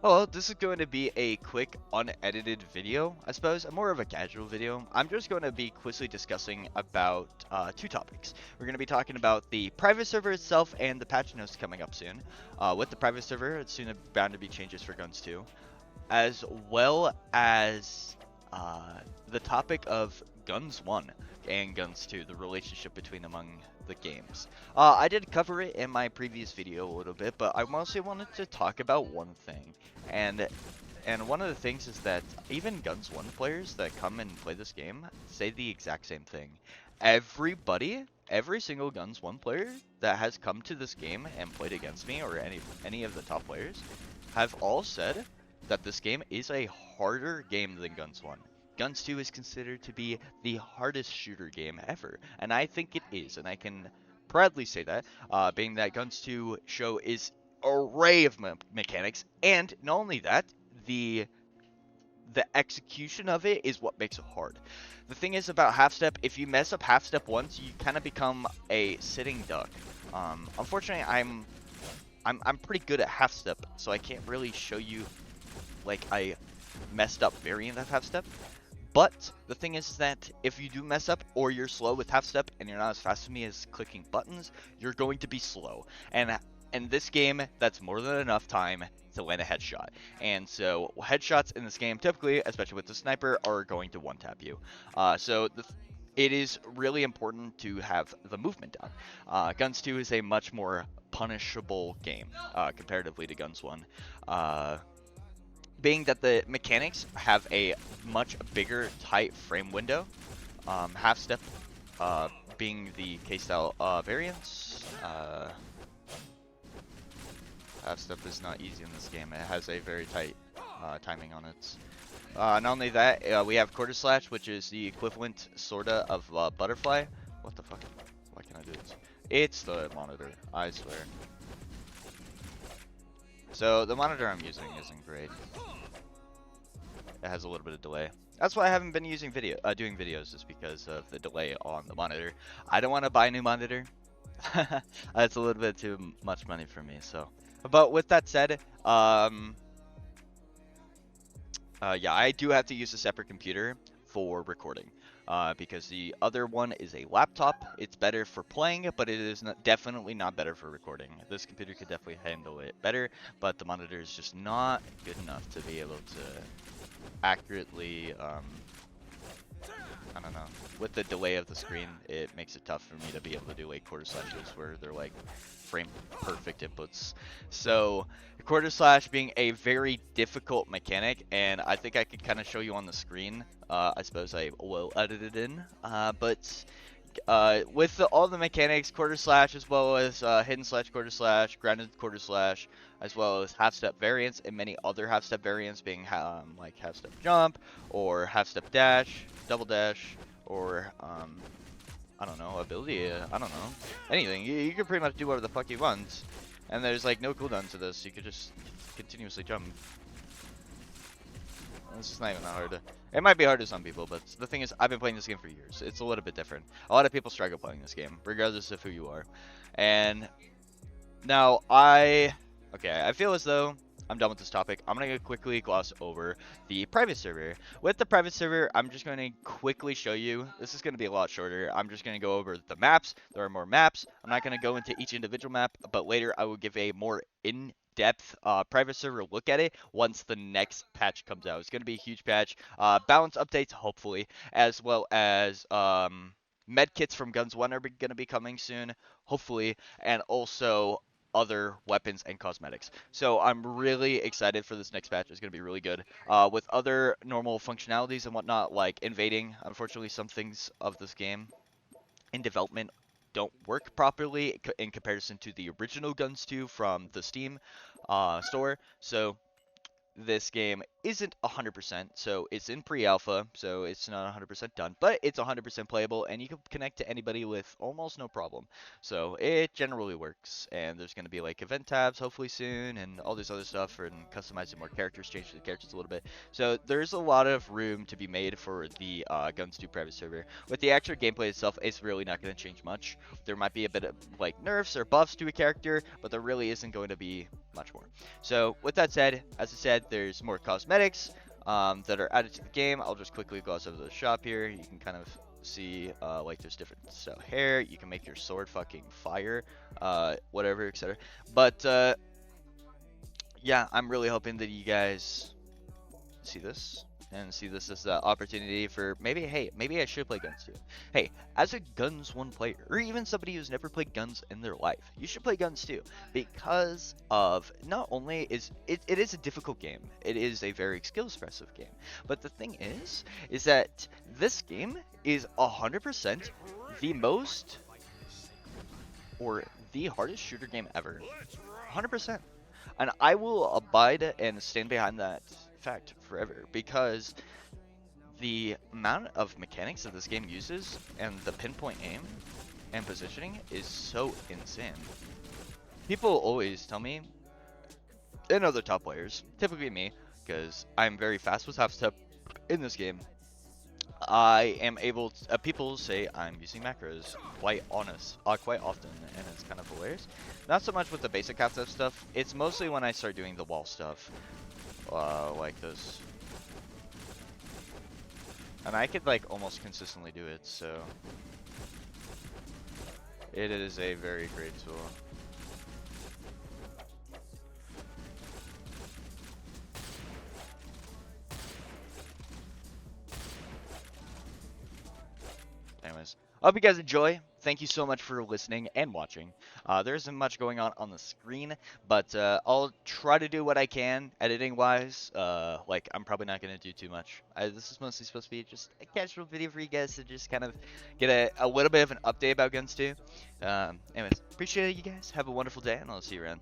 Well, this is going to be a quick, unedited video, I suppose, more of a casual video. I'm just going to be quickly discussing about two topics. We're going to be talking about the private server itself and the patch notes coming up soon. With the private server, it's soon bound to be changes for Guns 2, as well as the topic of Guns 1 and Guns 2, the relationship between among the games. I did cover it in my previous video a little bit, but I mostly wanted to talk about one thing. And one of the things is that even Guns 1 players that come and play this game say the exact same thing. Every single Guns 1 player that has come to this game and played against me or any of the top players have all said that this game is a harder game than Guns 1. Guns 2 is considered to be the hardest shooter game ever, and I think it is, and I can proudly say that, being that Guns 2 show is array of mechanics, and not only that, the execution of it is what makes it hard. The thing is about half step, if you mess up half step once, you kind of become a sitting duck. Unfortunately, I'm pretty good at half step, so I can't really show you like a messed up variant of half step. But the thing is that if you do mess up or you're slow with half step and you're not as fast as me as clicking buttons, you're going to be slow. And in this game, that's more than enough time to land a headshot. And so headshots in this game, typically, especially with the sniper, are going to one-tap you. It is really important to have the movement down. Guns 2 is a much more punishable game comparatively to Guns 1. Being that the mechanics have a much bigger tight frame window, half step being the K-style variance. Half step is not easy in this game. It has a very tight timing on it. Not only that, we have quarter slash, which is the equivalent sorta of butterfly. What the fuck? Why can't I do this? It's the monitor, I swear. So the monitor I'm using isn't great. It has a little bit of delay. That's why I haven't been doing videos, is because of the delay on the monitor. I don't want to buy a new monitor. That's a little bit too much money for me. So, but with that said, yeah, I do have to use a separate computer for recording. Because the other one is a laptop. It's better for playing, but it is definitely not better for recording. This computer could definitely handle it better, but the monitor is just not good enough to be able to accurately, I don't know. With the delay of the screen, it makes it tough for me to be able to do like quarter slashes where they're like frame perfect inputs. So quarter slash being a very difficult mechanic, and I think I could kind of show you on the screen. I suppose I will edit it in, but with all the mechanics, quarter slash as well as hidden slash, quarter slash, grounded quarter slash, as well as half step variants and many other half step variants being like half step jump or half step dash, double dash, or I don't know, ability, I don't know, anything. You can pretty much do whatever the fuck you want, and there's like no cooldown to this. You could just continuously jump. This is not even that hard. It might be hard to some people, but the thing is, I've been playing this game for years. It's a little bit different. A lot of people struggle playing this game, regardless of who you are. And now I feel as though I'm done with this topic. I'm going to quickly gloss over the private server. With the private server, I'm just going to quickly show you. This is going to be a lot shorter. I'm just going to go over the maps. There are more maps. I'm not going to go into each individual map, but later I will give a more in-depth private server look at it once the next patch comes out. It's going to be a huge patch. Balance updates, hopefully, as well as med kits from Guns 1 are going to be coming soon, hopefully, and also other weapons and cosmetics. So I'm really excited for this next patch. It's going to be really good. With other normal functionalities and whatnot, like invading, unfortunately some things of this game in development don't work properly in comparison to the original Guns 2 from the Steam store. So this game isn't 100%, so it's in pre-alpha, so it's not 100% done, but it's 100% playable, and you can connect to anybody with almost no problem. So it generally works, and there's going to be like event tabs hopefully soon, and all this other stuff, and customizing more characters, changing the characters a little bit. So there's a lot of room to be made for the GunZ private server. With the actual gameplay itself, it's really not going to change much. There might be a bit of like nerfs or buffs to a character, but there really isn't going to be much more. So with that said, as I said, there's more cosmetics that are added to the game. I'll just quickly gloss over the shop here. You can kind of see like there's different so hair. You can make your sword fucking fire, whatever, etc. But yeah, I'm really hoping that you guys see this and see this as the opportunity for maybe, hey, maybe I should play GunZ too. Hey, as a GunZ1 player, or even somebody who's never played GunZ in their life, you should play GunZ too, because of not only is it is a difficult game, it is a very skill expressive game, but the thing is that this game is 100% the most or the hardest shooter game ever, 100%. And I will abide and stand behind that fact forever, because the amount of mechanics that this game uses and the pinpoint aim and positioning is so insane. People always tell me, and other top players, typically me, because I'm very fast with half step in this game, I am able to, people say I'm using macros quite often, and it's kind of hilarious. Not so much with the basic half step stuff, it's mostly when I start doing the wall stuff, like this. And I could like almost consistently do it, so it is a very great tool. Anyways, I hope you guys enjoy. Thank you so much for listening and watching. There isn't much going on the screen, but I'll try to do what I can editing-wise. Like, I'm probably not going to do too much. This is mostly supposed to be just a casual video for you guys to just kind of get a little bit of an update about GunZ 2. Anyways, appreciate it, you guys. Have a wonderful day, and I'll see you around.